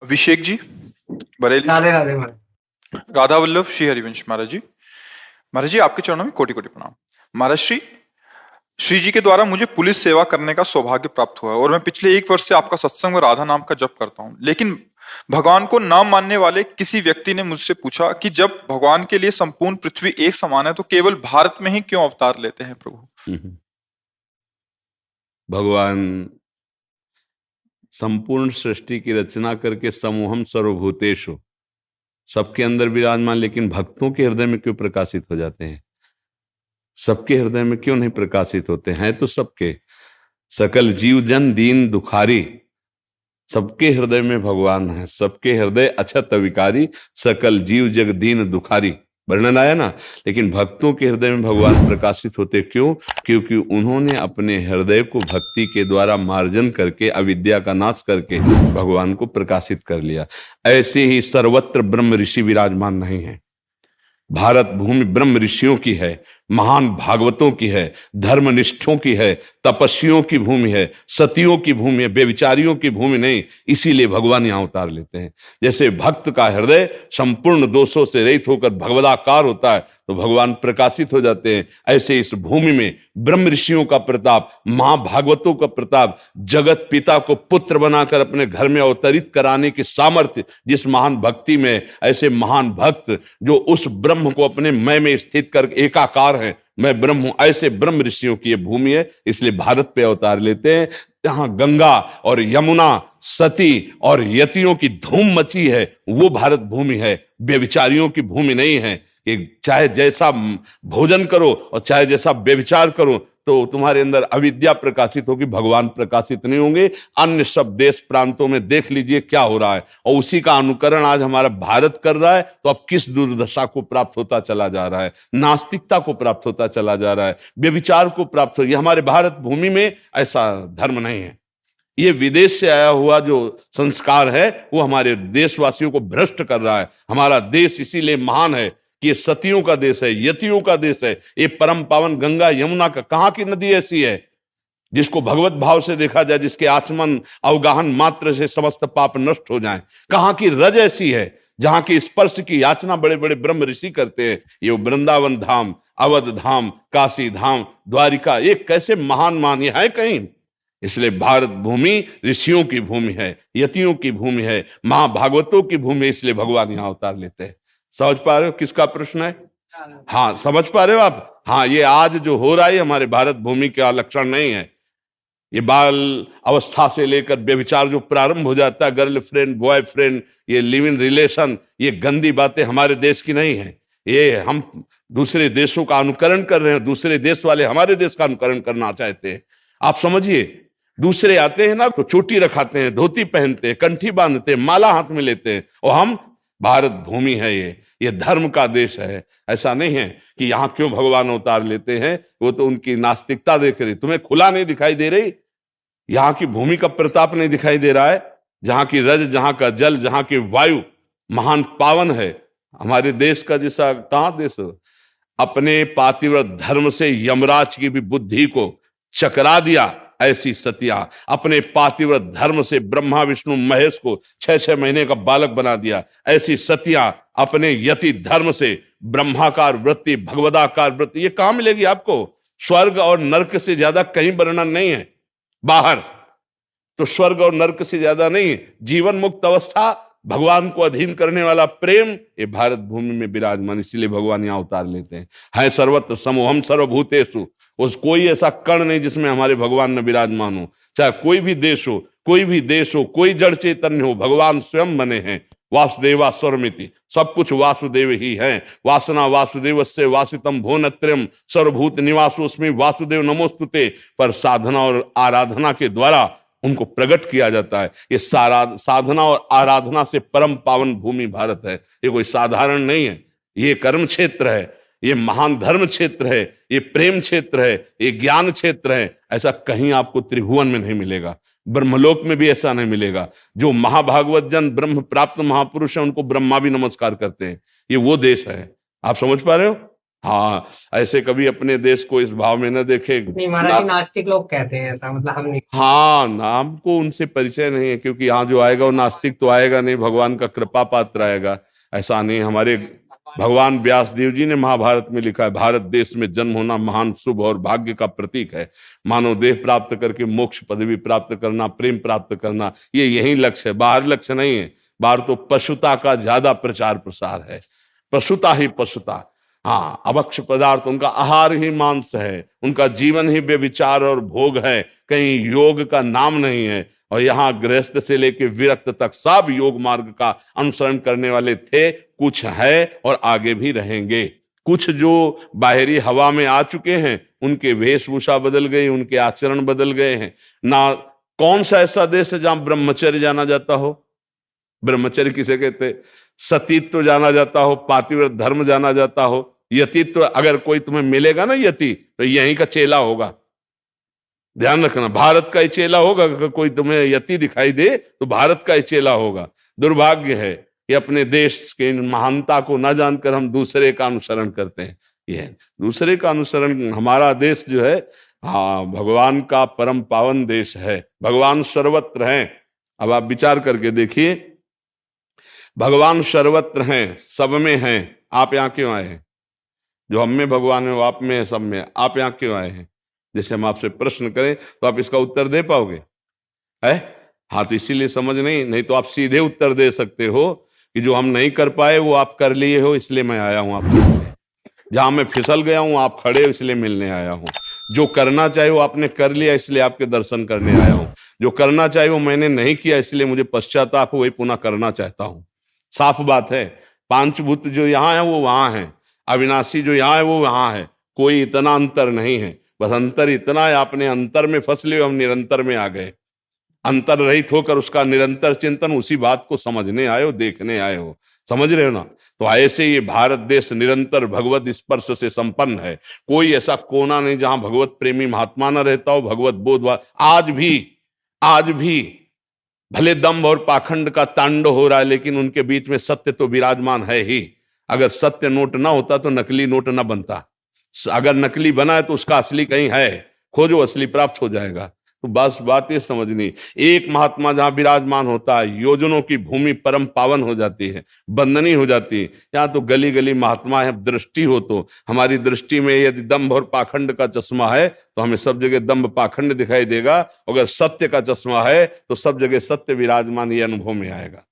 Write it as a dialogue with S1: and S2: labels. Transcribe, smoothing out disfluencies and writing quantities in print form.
S1: अभिषेक जी, बरेली से।
S2: राधे राधे महाराज।
S1: राधा वल्लभ श्री हरिवंश महाराज जी। महाराज जी, आपके चरणों में कोटि कोटि प्रणाम। महाराज श्री, श्री जी के द्वारा मुझे पुलिस सेवा करने का सौभाग्य प्राप्त हुआ है और मैं पिछले 1 वर्ष से आपका सत्संग और राधा नाम का जप करता हूँ। लेकिन भगवान को न मानने वाले किसी व्यक्ति ने मुझसे पूछा कि जब भगवान के लिए संपूर्ण पृथ्वी एक समान है तो केवल भारत में ही क्यों अवतार लेते हैं प्रभु?
S3: भगवान संपूर्ण सृष्टि की रचना करके समूहम सर्वभूतेषु सबके अंदर विराजमान, लेकिन भक्तों के हृदय में क्यों प्रकाशित हो जाते हैं? सबके हृदय में क्यों नहीं प्रकाशित होते हैं? तो सबके, सकल जीव जन दीन दुखारी, सबके हृदय में भगवान है। सबके हृदय अछत विकारी, सकल जीव जग दीन दुखारी, वर्णन आया ना। लेकिन भक्तों के हृदय में भगवान प्रकाशित होते क्यों? क्योंकि उन्होंने अपने हृदय को भक्ति के द्वारा मार्जन करके, अविद्या का नाश करके भगवान को प्रकाशित कर लिया। ऐसे ही सर्वत्र ब्रह्म ऋषि विराजमान नहीं है। भारत भूमि ब्रह्म ऋषियों की है, महान भागवतों की है, धर्मनिष्ठों की है, तपस्वियों की भूमि है, सतियों की भूमि है, बेविचारियों की भूमि नहीं। इसीलिए भगवान यहां उतार लेते हैं। जैसे भक्त का हृदय संपूर्ण दोषों से रहित होकर भगवदाकार होता है तो भगवान प्रकाशित हो जाते हैं। ऐसे इस भूमि में ब्रह्म ऋषियों का प्रताप, महाभागवतों का प्रताप, जगत पिता को पुत्र बनाकर अपने घर में अवतरित कराने की सामर्थ्य जिस महान भक्ति में, ऐसे महान भक्त जो उस ब्रह्म को अपने मैं में स्थित कर एकाकार है, मैं ब्रह्म हूं, ऐसे ब्रह्म ऋषियों की ये भूमि है। इसलिए भारत पे अवतार लेते हैं। जहां गंगा और यमुना, सती और यतियों की धूम मची है वो भारत भूमि है, व्यभिचारियों की भूमि नहीं है। कि चाहे जैसा भोजन करो और चाहे जैसा व्यभिचार करो तो तुम्हारे अंदर अविद्या प्रकाशित होगी, भगवान प्रकाशित नहीं होंगे। अन्य सब देश प्रांतों में देख लीजिए क्या हो रहा है, और उसी का अनुकरण आज हमारा भारत कर रहा है। तो अब किस दुर्दशा को प्राप्त होता चला जा रहा है? नास्तिकता को प्राप्त होता चला जा रहा है, व्यभिचार को प्राप्त हो। हमारे भारत भूमि में ऐसा धर्म नहीं है। ये विदेश से आया हुआ जो संस्कार है वो हमारे देशवासियों को भ्रष्ट कर रहा है। हमारा देश इसीलिए महान है कि ये सतियों का देश है, यतियों का देश है। ये परम पावन गंगा यमुना का, कहां की नदी ऐसी है जिसको भगवत भाव से देखा जाए, जिसके आचमन अवगाहन मात्र से समस्त पाप नष्ट हो जाएं? कहां की रज ऐसी है जहां की स्पर्श की याचना बड़े बड़े ब्रह्म ऋषि करते हैं? ये वृंदावन धाम, अवध धाम, काशी धाम, द्वारिका, ये कैसे महान महान ये है कहीं? इसलिए भारत भूमि ऋषियों की भूमि है, यतियों की भूमि है, महाभागवतों की भूमि है। इसलिए भगवान यहां अवतार लेते हैं। समझ पा रहे हो किसका प्रश्न है? हाँ, समझ पा रहे हो आप? हाँ, ये आज जो हो रहा है हमारे भारत भूमि का लक्षण नहीं है। ये बाल अवस्था से लेकर व्यभिचार जो प्रारंभ हो जाता है, गर्लफ्रेंड बॉयफ्रेंड, ये लिव इन रिलेशन, ये गंदी बातें हमारे देश की नहीं है। ये हम दूसरे देशों का अनुकरण कर रहे हैं। दूसरे देश वाले हमारे देश का अनुकरण करना चाहते हैं। आप समझिए, दूसरे आते हैं ना तो चोटी रखाते हैं, धोती पहनते हैं, कंठी बांधते हैं, माला हाथ में लेते हैं, और हम, भारत भूमि है ये धर्म का देश है। ऐसा नहीं है कि यहां क्यों भगवान अवतार लेते हैं, वो तो उनकी नास्तिकता देख रही। तुम्हें खुला नहीं दिखाई दे रही? यहां की भूमि का प्रताप नहीं दिखाई दे रहा है? जहां की रज, जहां का जल, जहां की वायु महान पावन है। हमारे देश का जैसा कहां देश? अपने पातिव्रत धर्म से यमराज की भी बुद्धि को चकरा दिया। ऐसी सतिया अपने पातिव्रत धर्म से ब्रह्मा विष्णु महेश को 6-6 महीने का बालक बना दिया। ऐसी सतिया अपने यति धर्म से ब्रह्माकार वृत्ति, भगवदाकार वृत्ति, ये कहां मिलेगी आपको? स्वर्ग और नरक से ज्यादा कहीं वर्णन नहीं है बाहर। तो स्वर्ग और नरक से ज्यादा नहीं है जीवन मुक्त अवस्था, भगवान को अधीन करने वाला प्रेम, ये भारत भूमि में विराजमान। इसीलिए भगवान यहां उतार लेते हैं। है सर्वत्र समूहम सर्वभूतेषु, उस कोई ऐसा कण नहीं जिसमें हमारे भगवान न विराजमान हो। चाहे कोई भी देश हो, कोई भी देश हो, कोई जड़ चैतन्य हो, भगवान स्वयं बने हैं। वासुदेवा स्वरमिति, सब कुछ वासुदेव ही है। वासना वासुदेवस्य वासितम भुवनत्रयम् सर्वभूत निवासोऽस्मि वासुदेव नमोस्तुते। पर साधना और आराधना के द्वारा उनको प्रकट किया जाता है। ये साधना और आराधना से परम पावन भूमि भारत है। ये कोई साधारण नहीं है, ये कर्म क्षेत्र है, ये महान धर्म क्षेत्र है, ये प्रेम क्षेत्र है, ये ज्ञान क्षेत्र है। ऐसा कहीं आपको त्रिभुवन में नहीं मिलेगा, ब्रह्मलोक में भी ऐसा नहीं मिलेगा। जो महाभागवत जन ब्रह्म प्राप्त महापुरुष है उनको ब्रह्मा भी नमस्कार करते हैं। ये वो देश है। आप समझ पा रहे हो? हाँ, ऐसे कभी अपने देश को इस भाव में न देखे।
S2: नहीं महाराज जी, नास्तिक लोग कहते हैं ऐसा, मतलब हम नहीं।
S3: हाँ, नाम को उनसे परिचय नहीं है, क्योंकि यहाँ जो आएगा वो नास्तिक तो आएगा नहीं, भगवान का कृपा पात्र आएगा। ऐसा नहीं, हमारे भगवान व्यास देव जी ने महाभारत में लिखा है, भारत देश में जन्म होना महान शुभ और भाग्य का प्रतीक है। मानव देह प्राप्त करके मोक्ष पदवी प्राप्त करना, प्रेम प्राप्त करना, ये यही लक्ष्य है, बाहर लक्ष्य नहीं है। बाहर तो पशुता का ज्यादा प्रचार प्रसार है, पशुता ही पशुता। हाँ, अभक्ष पदार्थ, उनका आहार ही मांस है, उनका जीवन ही व्यभिचार और भोग है, कहीं योग का नाम नहीं है। और यहाँ गृहस्थ से लेके विरक्त तक सब योग मार्ग का अनुसरण करने वाले थे, कुछ है और आगे भी रहेंगे। कुछ जो बाहरी हवा में आ चुके हैं, उनके वेशभूषा बदल गई, उनके आचरण बदल गए हैं ना। कौन सा ऐसा देश है जहां ब्रह्मचर्य जाना जाता हो? ब्रह्मचर्य किसे कहते? सतीत्व जाना जाता हो, पातिव्रत धर्म जाना जाता हो, यतित्व। अगर कोई तुम्हें मिलेगा ना यति, तो यहीं का चेला होगा। ध्यान रखना, भारत का ही चेला होगा। अगर कोई तुम्हें यति दिखाई दे तो भारत का ही चेला होगा। दुर्भाग्य है कि अपने देश के महानता को न जानकर हम दूसरे का अनुसरण करते हैं। ये दूसरे का अनुसरण, हमारा देश जो है, हाँ, भगवान का परम पावन देश है। भगवान सर्वत्र हैं। अब आप विचार करके देखिए, भगवान सर्वत्र हैं, सब में हैं। आप यहाँ क्यों आए हैं? जो हम में भगवान है वो आप में है, सब में। आप यहाँ क्यों आए हैं? जैसे हम आपसे प्रश्न करें तो आप इसका उत्तर दे पाओगे? है? हाँ, तो इसीलिए समझ नहीं तो आप सीधे उत्तर दे सकते हो कि जो हम नहीं कर पाए वो आप कर लिए हो, इसलिए मैं आया हूं आपसे मिलने। जहां मैं फिसल गया हूं आप खड़े हो, इसलिए मिलने आया हूं। जो करना चाहिए वो आपने कर लिया, इसलिए आपके दर्शन करने आया हूं। जो करना चाहिए वो मैंने नहीं किया, इसलिए मुझे पश्चाताप हो, वही पुनः करना चाहता हूं। साफ बात है। पांचभूत जो यहाँ है वो वहां है, अविनाशी जो यहाँ है वो वहां है। कोई इतना अंतर नहीं है, बस अंतर इतना है आपने अंतर में फंस लिए, हम निरंतर में आ गए। अंतर रहित होकर उसका निरंतर चिंतन, उसी बात को समझने आए हो, देखने आए हो। समझ रहे हो ना? तो ऐसे ये भारत देश निरंतर भगवत स्पर्श से संपन्न है। कोई ऐसा कोना नहीं जहां भगवत प्रेमी महात्मा न रहता हो, भगवत बोध। आज भी भले दंभ और पाखंड का तांडव हो रहा है, लेकिन उनके बीच में सत्य तो विराजमान है ही। अगर सत्य नोट ना होता तो नकली नोट ना बनता। अगर नकली बना है तो उसका असली कहीं है, खोजो, असली प्राप्त हो जाएगा। तो बस बात ये समझनी, एक महात्मा जहां विराजमान होता है, योजनों की भूमि परम पावन हो जाती है, बंदनी हो जाती है। यहाँ तो गली गली महात्मा है। दृष्टि हो तो हमारी दृष्टि में यदि दंभ और पाखंड का चश्मा है तो हमें सब जगह दंभ पाखंड दिखाई देगा। अगर सत्य का चश्मा है तो सब जगह सत्य विराजमान, ये अनुभव में आएगा।